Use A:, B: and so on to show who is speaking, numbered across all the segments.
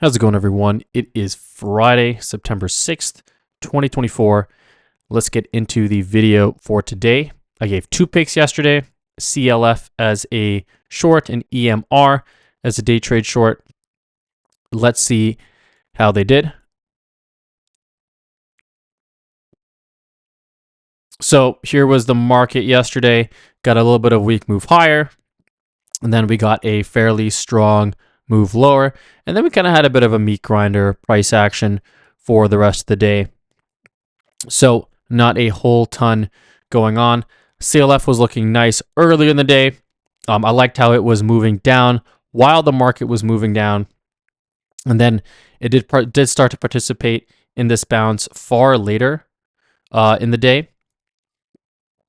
A: How's it going, everyone? It is Friday, September 6th, 2024. Let's get into the video for today. I gave two picks yesterday, CLF as a short and EMR as a day trade short. Let's see how they did. So here was the market yesterday. Got a little bit of weak move higher, and then we got a fairly strong move lower, and then we kind of had a bit of a meat grinder price action for the rest of the day. So not a whole ton going on. CLF was looking nice earlier in the day. I liked how it was moving down while the market was moving down, and then it did start to participate in this bounce far later in the day.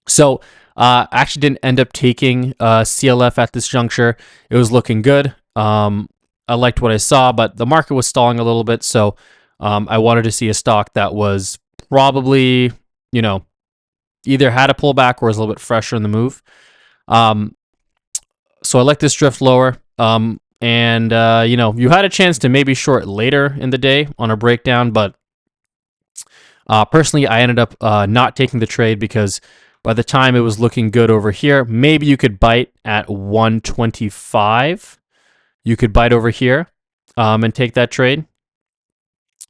A: So I actually didn't end up taking CLF at this juncture. It was looking good. I liked what I saw, but the market was stalling a little bit, so I wanted to see a stock that was probably, either had a pullback or was a little bit fresher in the move. So I like this drift lower. You had a chance to maybe short later in the day on a breakdown, but personally, I ended up not taking the trade because by the time it was looking good over here, maybe you could bite at 125. You could bite over here and take that trade.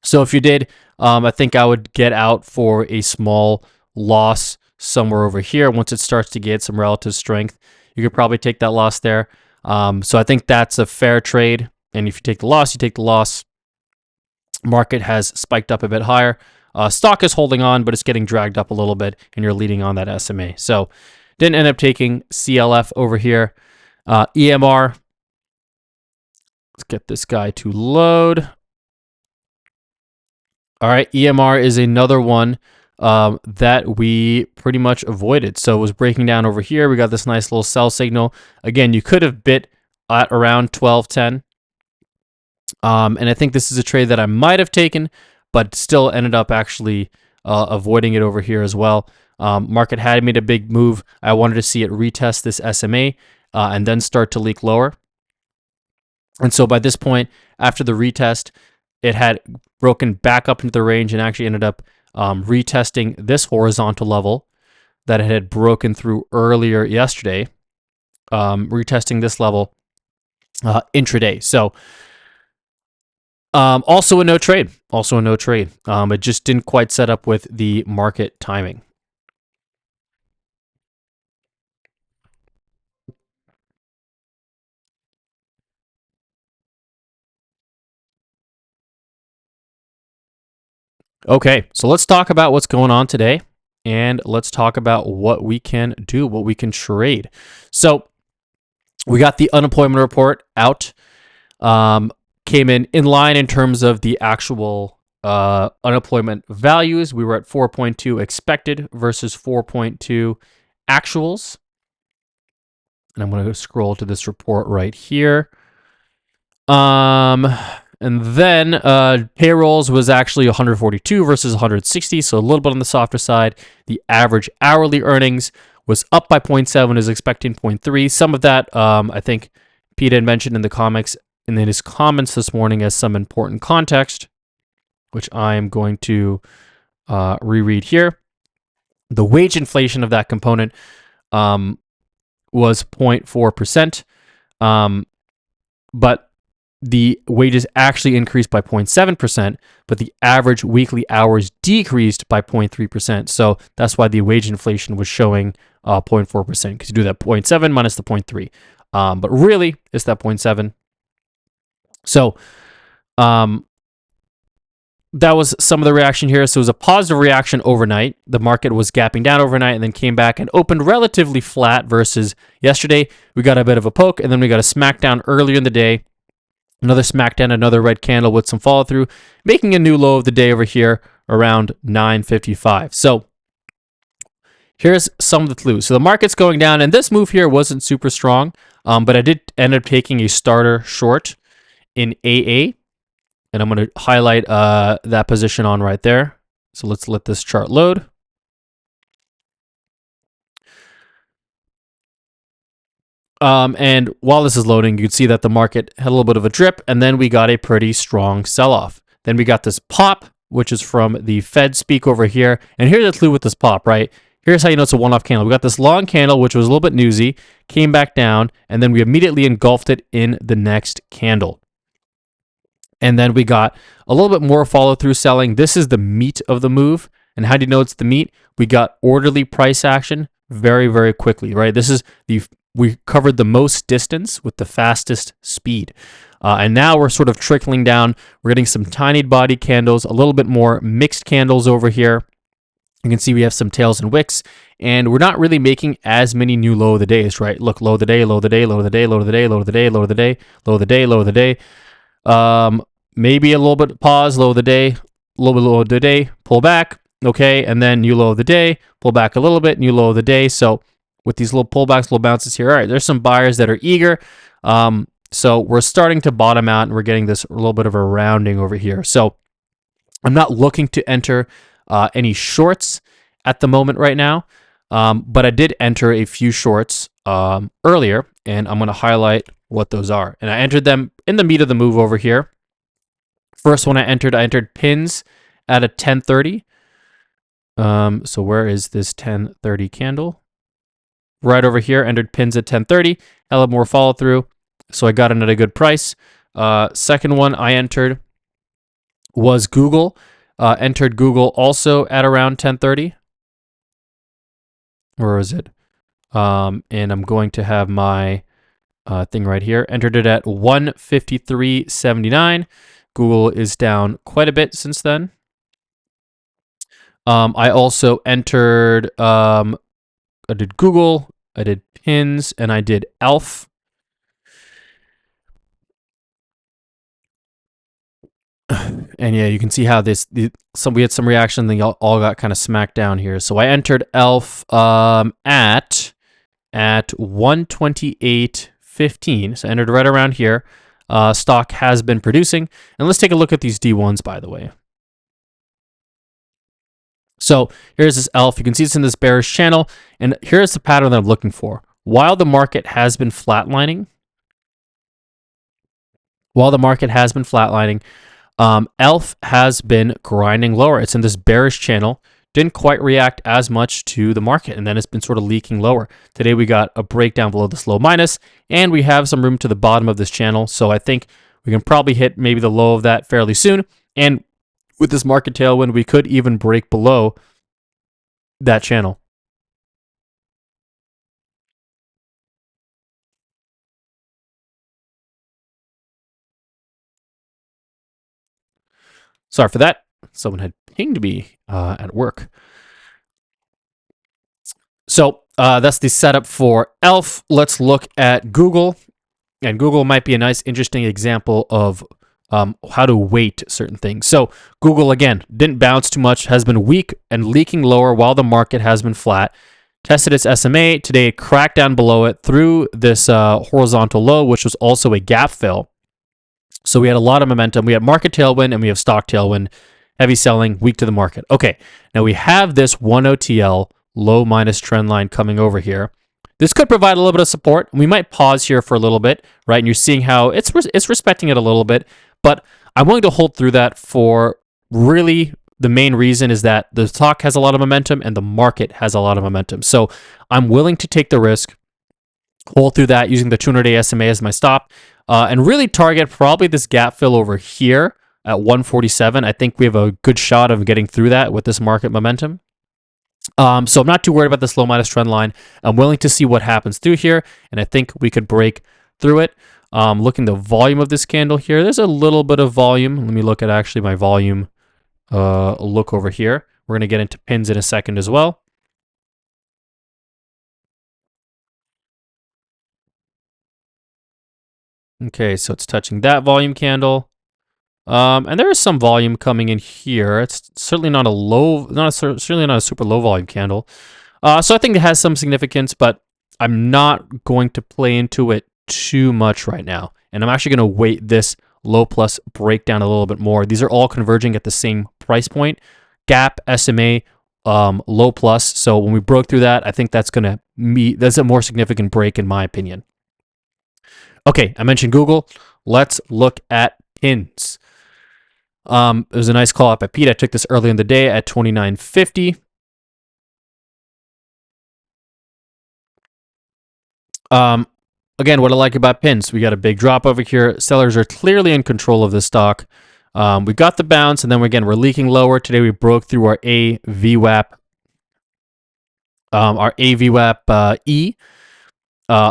A: So if you did, I think I would get out for a small loss somewhere over here. Once it starts to get some relative strength, you could probably take that loss there. So I think that's a fair trade. And if you take the loss, you take the loss. Market has spiked up a bit higher. Stock is holding on, but it's getting dragged up a little bit, and you're leading on that SMA. So didn't end up taking CLF over here. EMR. Let's get this guy to load. All right, EMR is another one that we pretty much avoided. So it was breaking down over here. We got this nice little sell signal. Again, you could have bit at around 12.10. And I think this is a trade that I might have taken, but still ended up actually avoiding it over here as well. Market had made a big move. I wanted to see it retest this SMA and then start to leak lower. And so by this point, after the retest, it had broken back up into the range and actually ended up retesting this horizontal level that it had broken through earlier yesterday, retesting this level intraday. So also a no trade. It just didn't quite set up with the market timing. Okay, so let's talk about what's going on today, and let's talk about what we can do, what we can trade. So we got the unemployment report out. Came in line in terms of the actual unemployment values. We were at 4.2 expected versus 4.2 actuals. And I'm going to scroll to this report right here. And then payrolls was actually 142 versus 160, so a little bit on the softer side. The average hourly earnings was up by 0.7, is expecting 0.3. Some of that, I think Pete had mentioned in the comics and in his comments this morning as some important context, which I am going to reread here. The wage inflation of that component was 0.4%, but the wages actually increased by 0.7%, but the average weekly hours decreased by 0.3%. So that's why the wage inflation was showing 0.4%, because you do that 0.7 minus the 0.3. But really, it's that 0.7. So that was some of the reaction here. So it was a positive reaction overnight. The market was gapping down overnight and then came back and opened relatively flat versus yesterday. We got a bit of a poke, and then we got a smackdown earlier in the day. Another smackdown, another red candle with some follow through, making a new low of the day over here around 9.55. So here's some of the clues. So the market's going down, and this move here wasn't super strong, but I did end up taking a starter short in AA, and I'm going to highlight that position on right there. So let's let this chart load. And while this is loading, you can see that the market had a little bit of a drip, and then we got a pretty strong sell-off. Then we got this pop, which is from the Fed speak over here. And here's the clue with this pop, right? Here's how you know it's a one-off candle. We got this long candle, which was a little bit newsy, came back down, and then we immediately engulfed it in the next candle. And then we got a little bit more follow-through selling. This is the meat of the move. And how do you know it's the meat? We got orderly price action very, very quickly, right? We covered the most distance with the fastest speed. And now we're sort of trickling down. We're getting some tiny body candles, a little bit more mixed candles over here. You can see we have some tails and wicks, and we're not really making as many new low of the days, right? Look, low of the day, low of the day, low of the day, low of the day, low of the day, low of the day, low of the day, low of the day. Maybe a little bit pause, low of the day, a little bit low of the day, pull back, okay, and then new low of the day, pull back a little bit, new low of the day. So with these little pullbacks, little bounces here, all right, there's some buyers that are eager. So we're starting to bottom out, and we're getting this a little bit of a rounding over here. So I'm not looking to enter any shorts at the moment right now, but I did enter a few shorts earlier, and I'm going to highlight what those are. And I entered them in the meat of the move over here. First one I entered pins at a 1030. So where is this 1030 candle? Right over here, entered pins at 1030. A little more follow through, so I got in at a good price. Second one I entered was Google. Entered Google also at around 1030. Where is it? And I'm going to have my thing right here. Entered it at 153.79. Google is down quite a bit since then. I also entered, I did Google, I did pins, and I did ELF. And yeah, you can see how we had some reaction, then all got kind of smacked down here. So I entered ELF at 128.15. So I entered right around here. Stock has been producing. And let's take a look at these D1s, by the way. So here's this ELF. You can see it's in this bearish channel. And here's the pattern that I'm looking for. While the market has been flatlining, ELF has been grinding lower. It's in this bearish channel. Didn't quite react as much to the market, and then it's been sort of leaking lower. Today we got a breakdown below this low minus, and we have some room to the bottom of this channel. So I think we can probably hit maybe the low of that fairly soon. And with this market tailwind, we could even break below that channel. Sorry for that. Someone had pinged me at work. So that's the setup for ELF. Let's look at Google. And Google might be a nice, interesting example of how to weight certain things. So Google, again, didn't bounce too much, has been weak and leaking lower while the market has been flat. Tested its SMA. Today it cracked down below it through this horizontal low, which was also a gap fill. So we had a lot of momentum. We had market tailwind and we have stock tailwind. Heavy selling, weak to the market. Okay, now we have this 1OTL low minus trend line coming over here. This could provide a little bit of support. We might pause here for a little bit, right? And you're seeing how it's respecting it a little bit, but I'm willing to hold through that for really the main reason is that the stock has a lot of momentum and the market has a lot of momentum. So I'm willing to take the risk, hold through that using the 200-day SMA as my stop, and really target probably this gap fill over here at 147. I think we have a good shot of getting through that with this market momentum. So I'm not too worried about this low minus trend line. I'm willing to see what happens through here, and I think we could break through it. Looking the volume of this candle here, there's a little bit of volume. Let me look at actually my volume look over here. We're going to get into pins in a second as well. Okay, so it's touching that volume candle. And there is some volume coming in here. It's certainly not a low, certainly not a super low volume candle. So I think it has some significance, but I'm not going to play into it too much right now. And I'm actually going to wait this low plus breakdown a little bit more. These are all converging at the same price point. Gap, SMA, low plus. So when we broke through that, I think that's going to that's a more significant break in my opinion. Okay, I mentioned Google. Let's look at pins. It was a nice call up at Pete. I took this earlier in the day at 29.50. Again, what I like about pins, we got a big drop over here. Sellers are clearly in control of this stock. We got the bounce, and then again, we're leaking lower. Today we broke through our AVWAP, E.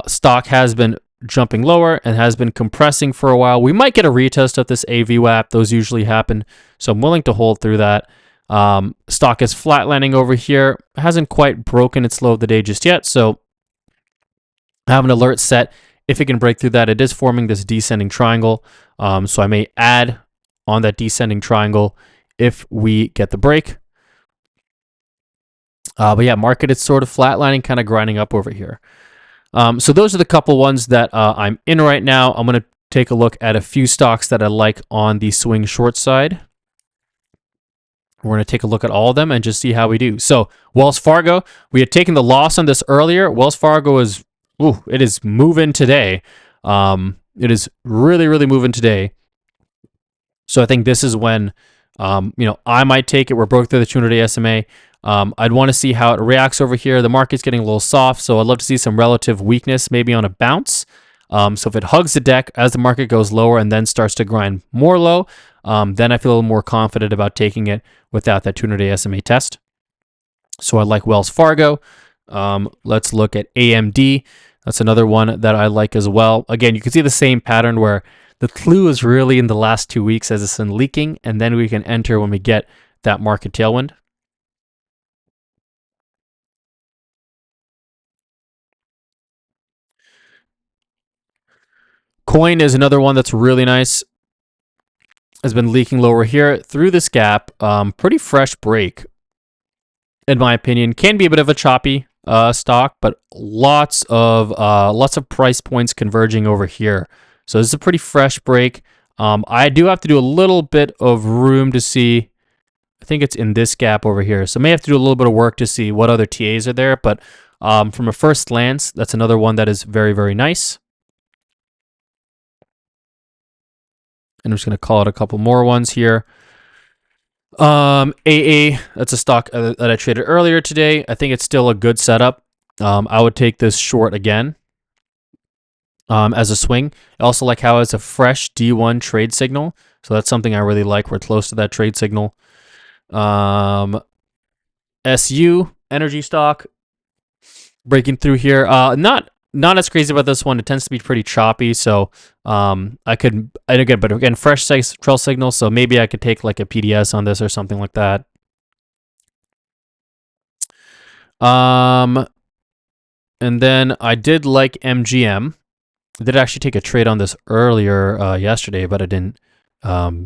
A: Stock has been jumping lower and has been compressing for a while. We might get a retest of this AVWAP. Those usually happen, so I'm willing to hold through that. Stock is flatlining over here. Hasn't quite broken its low of the day just yet, so I have an alert set. If it can break through that, it is forming this descending triangle. So I may add on that descending triangle if we get the break. But yeah, market is sort of flatlining, kind of grinding up over here. So those are the couple ones that I'm in right now. I'm going to take a look at a few stocks that I like on the swing short side. We're going to take a look at all of them and just see how we do. So Wells Fargo, we had taken the loss on this earlier. Wells Fargo is, it is moving today. It is really, really moving today. So I think this is when, I might take it. We're broke through the 200-day SMA. I'd want to see how it reacts over here. The market's getting a little soft, so I'd love to see some relative weakness, maybe on a bounce. So if it hugs the deck as the market goes lower and then starts to grind more low, then I feel a little more confident about taking it without that 200-day SMA test. So I like Wells Fargo. Let's look at AMD. That's another one that I like as well. Again, you can see the same pattern where the clue is really in the last 2 weeks as it's been leaking, and then we can enter when we get that market tailwind. Coin is another one that's really nice. Has been leaking lower here through this gap. Pretty fresh break, in my opinion. Can be a bit of a choppy stock, but lots of price points converging over here. So this is a pretty fresh break. I do have to do a little bit of room to see. I think it's in this gap over here. So I may have to do a little bit of work to see what other TAs are there. But from a first glance, that's another one that is very, very nice. And I'm just going to call it a couple more ones here. AA, that's a stock that I traded earlier today. I think it's still a good setup. I would take this short again as a swing. I also like how it's a fresh D1 trade signal. So that's something I really like. We're close to that trade signal. SU, energy stock, breaking through here. Not as crazy about this one. It tends to be pretty choppy, so I get, but again, fresh trail signal, so maybe I could take like a PDS on this or something like that. And then I did like MGM. I did actually take a trade on this earlier yesterday, but I didn't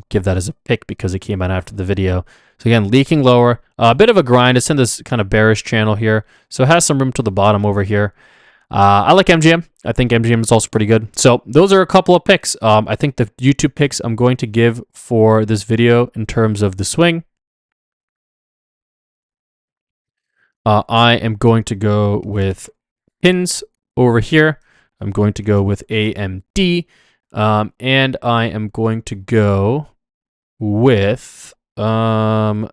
A: give that as a pick because it came out after the video. So again, leaking lower, a bit of a grind. It's in this kind of bearish channel here, so it has some room to the bottom over here. I like MGM. I think MGM is also pretty good. So those are a couple of picks. I think the YouTube picks I'm going to give for this video in terms of the swing. I am going to go with pins over here. I'm going to go with AMD. And I am going to go with ELF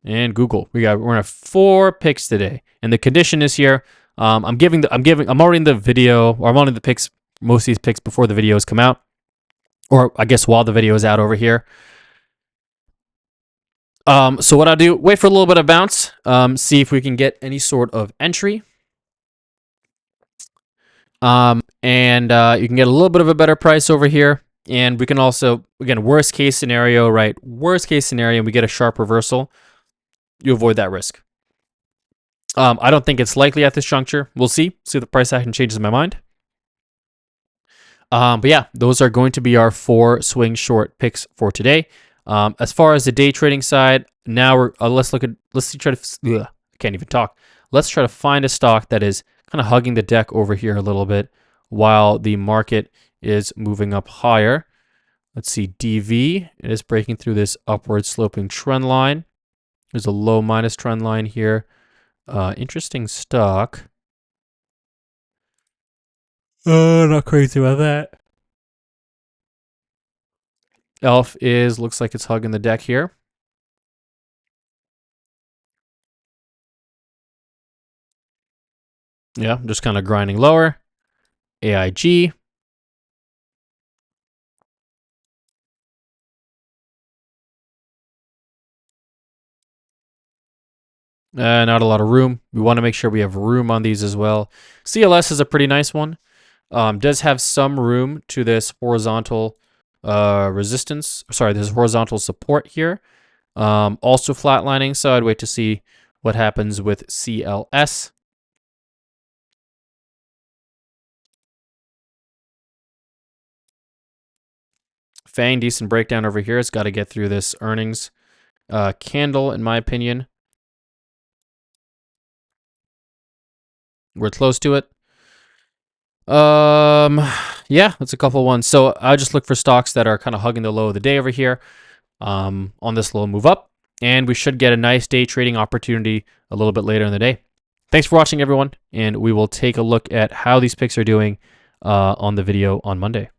A: and Google. We're gonna have 4 picks today, and the condition is here. I'm already in the video, or I'm on the picks. Most of these picks before the videos come out, or I guess while the video is out over here. So what I'll do, wait for a little bit of bounce, see if we can get any sort of entry. And you can get a little bit of a better price over here. And we can also, again, worst case scenario, right? Worst case scenario, we get a sharp reversal. You avoid that risk. I don't think it's likely at this juncture. We'll see. See if the price action changes my mind. But yeah, those are going to be our 4 swing short picks for today. As far as the day trading side, now we're let's try to. I can't even talk. Let's try to find a stock that is kind of hugging the deck over here a little bit while the market is moving up higher. Let's see, DV. It is breaking through this upward sloping trend line. There's a low minus trend line here. Interesting stock. Oh, not crazy about that. Elf looks like it's hugging the deck here. Yeah, just kind of grinding lower. AIG. Not a lot of room. We want to make sure we have room on these as well. CLS is a pretty nice one. Does have some room to this horizontal resistance. Sorry, this horizontal support here. Also flatlining, so I'd wait to see what happens with CLS. Fang, decent breakdown over here. It's got to get through this earnings candle, in my opinion. We're close to it. Yeah, that's a couple ones. So I just look for stocks that are kind of hugging the low of the day over here. On this little move up, and we should get a nice day trading opportunity a little bit later in the day. Thanks for watching, everyone, and we will take a look at how these picks are doing on the video on Monday.